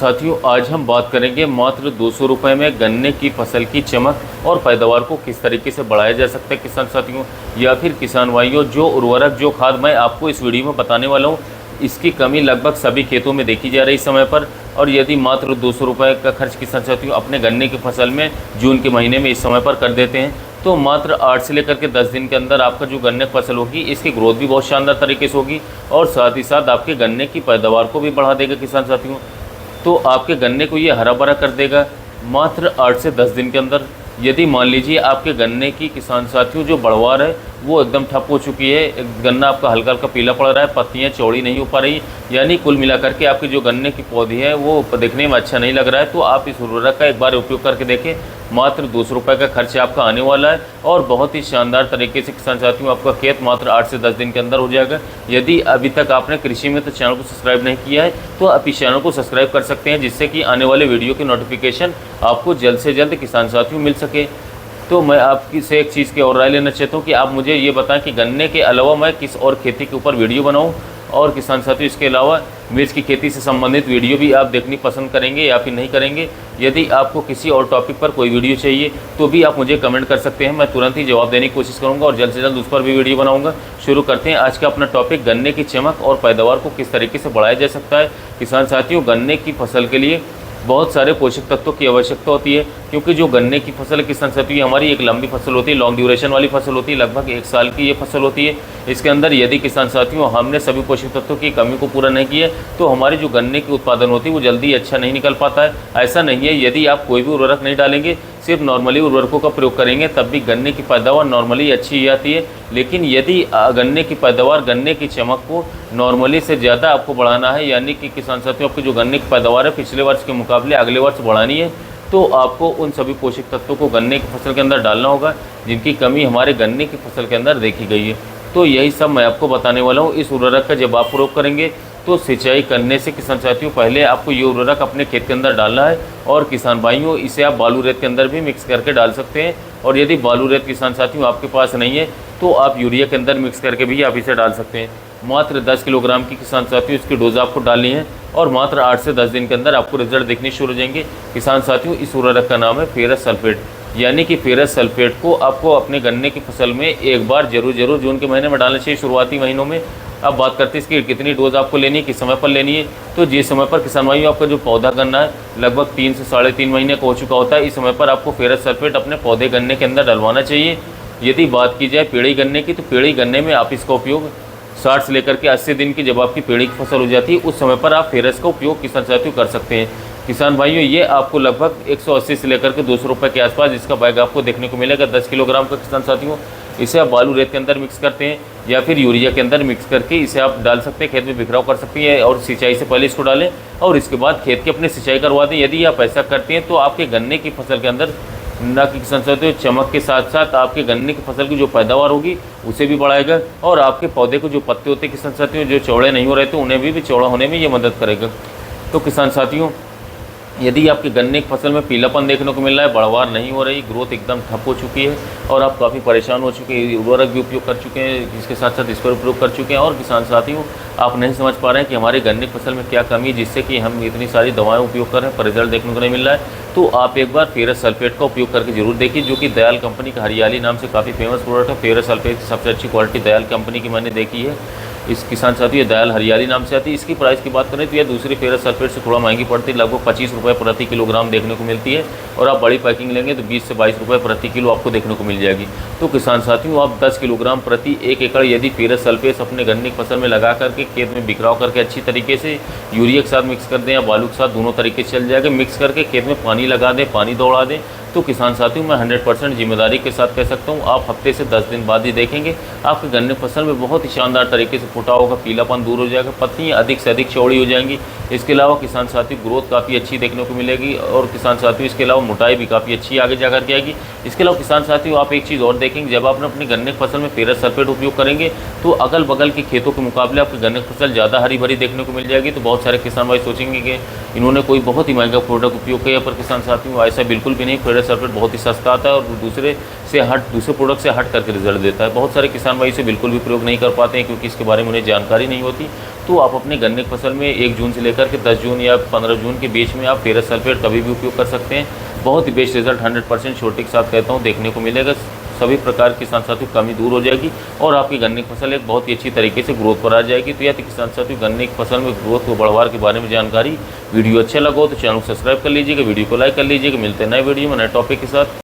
साथियों, आज हम बात करेंगे मात्र 200 रुपये में गन्ने की फसल की चमक और पैदावार को किस तरीके से बढ़ाया जा सकता है किसान साथियों, या फिर किसान भाइयों, जो उर्वरक, जो खाद मैं आपको इस वीडियो में बताने वाला हूँ, इसकी कमी लगभग सभी खेतों में देखी जा रही इस समय पर। और यदि मात्र 200 रुपये का खर्च किसान साथियों अपने गन्ने की फसल में जून के महीने में इस समय पर कर देते हैं, तो मात्र 8 से लेकर के 10 दिन के अंदर आपका जो गन्ने की फसल होगी, इसकी ग्रोथ भी बहुत शानदार तरीके से होगी और साथ ही साथ आपके गन्ने की पैदावार को भी बढ़ा देगा किसान साथियों। तो आपके गन्ने को ये हरा भरा कर देगा मात्र 8 से 10 दिन के अंदर। यदि मान लीजिए आपके गन्ने की किसान साथियों जो बढ़वार है वो एकदम ठप हो चुकी है, गन्ना आपका हल्का हल्का पीला पड़ रहा है, पत्तियां चौड़ी नहीं हो पा रही, यानी कुल मिलाकर के आपकी जो गन्ने की पौधी है वो देखने में अच्छा नहीं लग रहा है, तो आप इस उर्वरक का एक बार उपयोग करके देखें। मात्र 200 रुपये का खर्च आपका आने वाला है और बहुत ही शानदार तरीके से किसान साथियों आपका खेत मात्र 8 से 10 दिन के अंदर हो जाएगा। यदि अभी तक आपने कृषि में तो चैनल को सब्सक्राइब नहीं किया है तो आप इस चैनल को सब्सक्राइब कर सकते हैं, जिससे कि आने वाले वीडियो की नोटिफिकेशन आपको जल्द से जल्द किसान साथियों मिल सके। तो मैं आपकी से एक चीज़ की और राय लेना चाहता हूँ कि आप मुझे ये बताएं कि गन्ने के अलावा मैं किस और खेती के ऊपर वीडियो बनाऊँ, और किसान साथियों इसके अलावा मिर्च की खेती से संबंधित वीडियो भी आप देखनी पसंद करेंगे या फिर नहीं करेंगे। यदि आपको किसी और टॉपिक पर कोई वीडियो चाहिए तो भी आप मुझे कमेंट कर सकते हैं, मैं तुरंत ही जवाब देने की कोशिश करूंगा और जल्द से जल्द उस पर भी वीडियो बनाऊंगा। शुरू करते हैं आज का अपना टॉपिक, गन्ने की चमक और पैदावार को किस तरीके से बढ़ाया जा सकता है। किसान साथियों, गन्ने की फसल के लिए बहुत सारे पोषक तत्वों की आवश्यकता होती है, क्योंकि जो गन्ने की फसल है किसान साथियों हमारी एक लंबी फसल होती है, लॉन्ग ड्यूरेशन वाली फसल होती है, लगभग 1 साल की ये फसल होती है। इसके अंदर यदि किसान साथियों हमने सभी पोषक तत्वों की कमी को पूरा नहीं किया तो हमारी जो गन्ने की उत्पादन होती है वो जल्दी अच्छा नहीं निकल पाता है। ऐसा नहीं है, यदि आप कोई भी उर्वरक नहीं डालेंगे, सिर्फ नॉर्मली उर्वरकों का प्रयोग करेंगे, तब भी गन्ने की पैदावार नॉर्मली अच्छी ही आती है। लेकिन यदि गन्ने की पैदावार, गन्ने की चमक को नॉर्मली से ज़्यादा आपको बढ़ाना है, यानी कि किसान साथियों आपकी जो गन्ने की पैदावार है पिछले वर्ष के मुकाबले अगले वर्ष बढ़ानी है, तो आपको उन सभी पोषक तत्वों को गन्ने की फसल के अंदर डालना होगा जिनकी कमी हमारे गन्ने की फसल के अंदर देखी गई है। तो यही सब मैं आपको बताने वाला हूँ। इस उर्वरक का जब आप प्रयोग करेंगे तो सिंचाई करने से किसान साथियों पहले आपको ये उर्वरक अपने खेत के अंदर डालना है, और किसान भाइयों इसे आप बालू रेत के अंदर भी मिक्स करके डाल सकते हैं। और यदि बालू रेत किसान साथियों आपके पास नहीं है तो आप यूरिया के अंदर मिक्स करके भी आप इसे डाल सकते हैं। मात्र 10 किलोग्राम की किसान साथियों इसकी डोज आपको डालनी है और मात्र 8 से 10 दिन के अंदर आपको रिजल्ट देखने शुरू हो जाएंगे। किसान साथियों इस उर्वरक का नाम है फेरस सल्फेट, यानी कि फेरस सल्फेट को आपको अपने गन्ने की फसल में एक बार जरूर जून के महीने में डालना चाहिए, शुरुआती महीनों में। अब बात करते हैं इसकी कितनी डोज आपको लेनी है, किस समय पर लेनी है। तो जिस समय पर किसान भाइयों आपका जो पौधा गन्ना है लगभग 3 से 3.5 महीने का हो चुका होता है, इस समय पर आपको फेरस सल्फेट अपने पौधे गन्ने के अंदर डलवाना चाहिए। यदि बात की जाए पेड़ी गन्ने की, तो पेड़ी गन्ने में आप इसका उपयोग 60 से लेकर के 80 दिन की जब आपकी पेड़ी की फसल हो जाती है उस समय पर आप फेरस का उपयोग किसान साथियों कर सकते हैं। किसान भाइयों ये आपको लगभग 180 से लेकर के 200 रुपये के आसपास इसका बैग आपको देखने को मिलेगा 10 किलोग्राम का। किसान साथियों इसे आप बालू रेत के अंदर मिक्स करते हैं या फिर यूरिया के अंदर मिक्स करके इसे आप डाल सकते हैं, खेत में बिखराव कर सकते हैं, और सिंचाई से पहले इसको डालें और इसके बाद खेत की अपने सिंचाई करवा दें। यदि आप ऐसा करते हैं तो आपके गन्ने की फसल के अंदर न कि किसान साथियों चमक के साथ साथ आपके गन्ने की फसल की जो पैदावार होगी उसे भी बढ़ाएगा, और आपके पौधे को जो पत्ते होते हैं किसान साथियों जो चौड़े नहीं हो रहे थे उन्हें भी चौड़ा होने में ये मदद करेगा। तो किसान साथियों यदि आपके गन्ने की फसल में पीलापन देखने को मिल रहा है, बढ़वार नहीं हो रही, ग्रोथ एकदम ठप हो चुकी है और आप काफ़ी परेशान हो चुके हैं, उर्वरक भी उपयोग कर चुके हैं, इसके साथ साथ इस पर उपयोग कर चुके हैं, और किसान साथियों आप नहीं समझ पा रहे हैं कि हमारे गन्ने की फसल में क्या कमी है जिससे कि हम इतनी सारी दवाएं उपयोग कर रहे हैं पर रिजल्ट देखने को नहीं मिल रहा है, तो आप एक बार फेरस सल्फेट का उपयोग करके जरूर देखिए, जो कि दयाल कंपनी का हरियाली नाम से काफ़ी फेमस प्रोडक्ट है। फेरस सल्फेट की सबसे अच्छी क्वालिटी दयाल कंपनी की मैंने देखी है। इस किसान साथियों दयाल हरियाली नाम से आती है। इसकी प्राइस की बात करें तो यह दूसरी फेरस सल्फेट से थोड़ा महंगी पड़ती है, लगभग 25 रुपये प्रति किलोग्राम देखने को मिलती है, और आप बड़ी पैकिंग लेंगे तो 20 से 22 रुपये प्रति किलो आपको देखने को मिल जाएगी। तो किसान साथियों आप 10 किलोग्राम प्रति 1 एकड़ यदि फेरस सल्फेट अपने गन्ने की फसल में लगा करके खेत में बिखराव करके अच्छी तरीके से यूरिया के साथ मिक्स कर दें या बालू के साथ, दोनों तरीके से चल जाएगा, मिक्स करके खेत में पानी लगा दें, पानी दौड़ा दें, तो किसान साथियों मैं 100% जिम्मेदारी के साथ कह सकता हूँ आप हफ्ते से 10 दिन बाद ही देखेंगे आपके गन्ने फसल में बहुत ही शानदार तरीके से फुटा होगा, पीलापन दूर हो जाएगा, पत्तियाँ अधिक से अधिक चौड़ी हो जाएंगी। इसके अलावा किसान साथियों ग्रोथ काफ़ी अच्छी देखने को मिलेगी, और किसान साथियों इसके अलावा मोटाई भी काफ़ी अच्छी आगे जाकर के आएगी। इसके अलावा किसान साथियों आप एक चीज़ और देखेंगे, जब आप अपनी गन्ने की फसल में फेरस सल्फेट उपयोग करेंगे तो अगल बगल के खेतों के मुकाबले आपकी गन्ने की फसल ज़्यादा हरी भरी देखने को मिल जाएगी। तो बहुत सारे किसान भाई सोचेंगे कि इन्होंने कोई बहुत ही महंगा प्रोडक्ट उपयोग किया, पर किसान साथियों ऐसा बिल्कुल भी नहीं। फेरस फेरस सल्फेट बहुत ही सस्ता आता है और दूसरे प्रोडक्ट से हट करके रिजल्ट देता है। बहुत सारे किसान भाई इसे बिल्कुल भी प्रयोग नहीं कर पाते हैं क्योंकि इसके बारे में उन्हें जानकारी नहीं होती। तो आप अपने गन्ने की फसल में 1 जून से लेकर के 10 जून या 15 जून के बीच में आप फेरस सल्फेट कभी भी उपयोग कर सकते हैं। बहुत ही बेस्ट रिजल्ट 100% श्योरिटी के साथ कहता हूँ देखने को मिलेगा। सभी प्रकार की किसान साथियों कमी दूर हो जाएगी और आपकी गन्ने की फसल एक बहुत ही अच्छी तरीके से ग्रोथ पर आ जाएगी। तो यह थी किसान साथियों गन्ने की फसल में ग्रोथ को बढ़वार के बारे में जानकारी। वीडियो अच्छा लगा हो तो चैनल को सब्सक्राइब कर लीजिएगा, वीडियो को लाइक कर लीजिएगा। मिलते हैं नए वीडियो में नए टॉपिक के साथ।